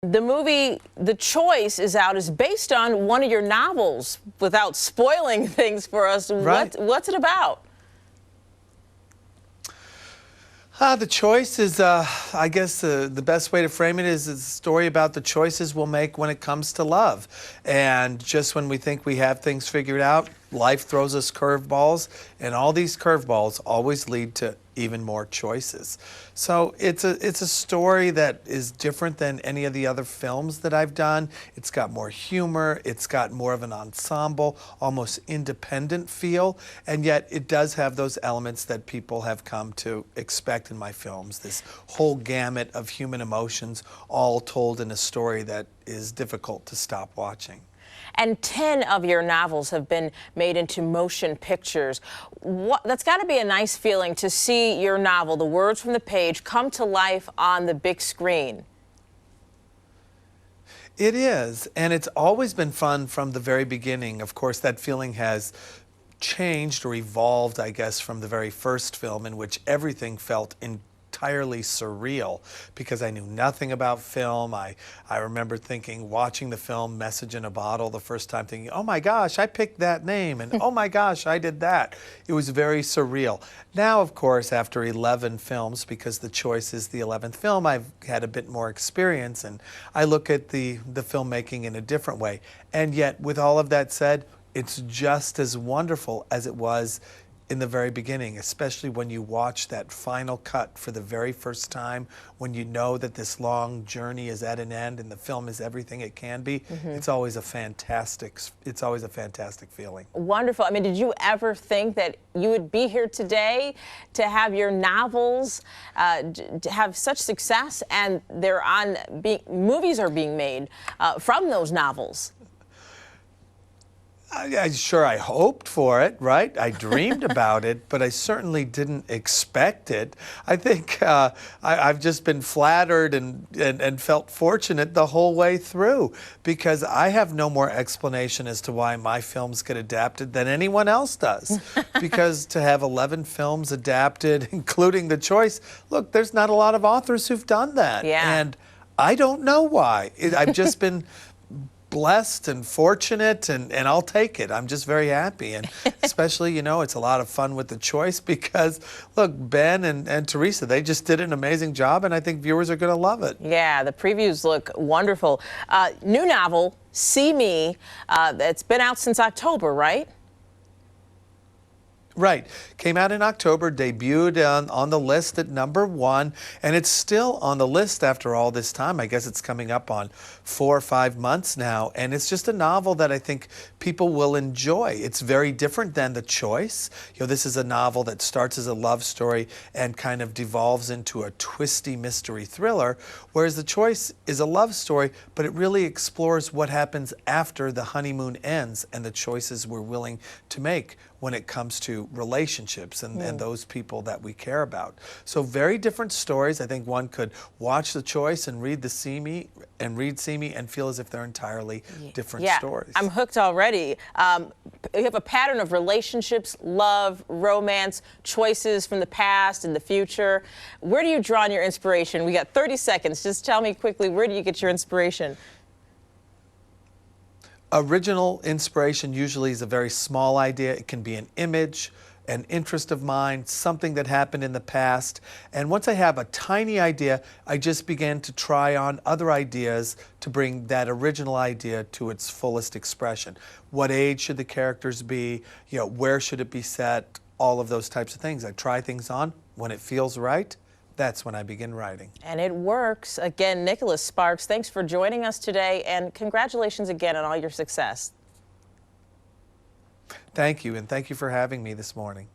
The movie The Choice is out, is based on one of your novels. Without spoiling things for us, Right. what's it about? The choice is, I guess the best way to frame it is a story about the choices we'll make when it comes to love. And just when we think we have things figured out, life throws us curveballs, and all these curveballs always lead to even more choices. So it's a story that is different than any of the other films that I've done. It's got more humor, it's got more of an ensemble, almost independent feel, and yet it does have those elements that people have come to expect in my films. This whole gamut of human emotions, all told in a story that is difficult to stop watching. And 10 of your novels have been made into motion pictures. That's got to be a nice feeling to see your novel, the words from the page, come to life on the big screen. It is, and it's always been fun from the very beginning. Of course, that feeling has changed or evolved, I guess, from the very first film, in which everything felt entirely surreal because I knew nothing about film. I remember thinking, watching the film Message in a Bottle the first time, thinking, oh my gosh, I picked that name, and oh my gosh, I did that. It was very surreal. Now, of course, after 11 films, because The Choice is the 11th film, I've had a bit more experience, and I look at the filmmaking in a different way. And yet, with all of that said, it's just as wonderful as it was in the very beginning, especially when you watch that final cut for the very first time, when you know that this long journey is at an end and the film is everything it can be. It's always a fantastic feeling. Wonderful. I mean, did you ever think that you would be here today to have your novels to have such success, and movies are being made from those novels? I hoped for it, right? I dreamed about it, but I certainly didn't expect it. I think I've just been flattered and felt fortunate the whole way through, because I have no more explanation as to why my films get adapted than anyone else does. Because to have 11 films adapted, including The Choice, look, there's not a lot of authors who've done that. Yeah. And I don't know why. I've just been blessed and fortunate, and I'll take it. I'm just very happy, and especially, you know, it's a lot of fun with The Choice because, look, Ben and Teresa, they just did an amazing job, and I think viewers are going to love it. Yeah, the previews look wonderful. New novel, See Me, that's been out since October, right? Right. Came out in October, debuted on the list at #1, and it's still on the list after all this time. I guess it's coming up on 4 or 5 months now, and it's just a novel that I think people will enjoy. It's very different than The Choice. You know, this is a novel that starts as a love story and kind of devolves into a twisty mystery thriller, whereas The Choice is a love story, but it really explores what happens after the honeymoon ends and the choices we're willing to make when it comes to relationships and those people that we care about. So very different stories. I think one could watch The Choice and read See Me and feel as if they're entirely different stories. I'm hooked already. You have a pattern of relationships, love, romance, choices from the past and the future. Where do you draw on your inspiration? We got 30 seconds. Just tell me quickly, where do you get your inspiration? Original inspiration usually is a very small idea. It can be an image, an interest of mine, something that happened in the past. And once I have a tiny idea, I just begin to try on other ideas to bring that original idea to its fullest expression. What age should the characters be? You know, where should it be set? All of those types of things. I try things on. When it feels right, that's when I begin writing. And it works. Again, Nicholas Sparks, thanks for joining us today, and congratulations again on all your success. Thank you, and thank you for having me this morning.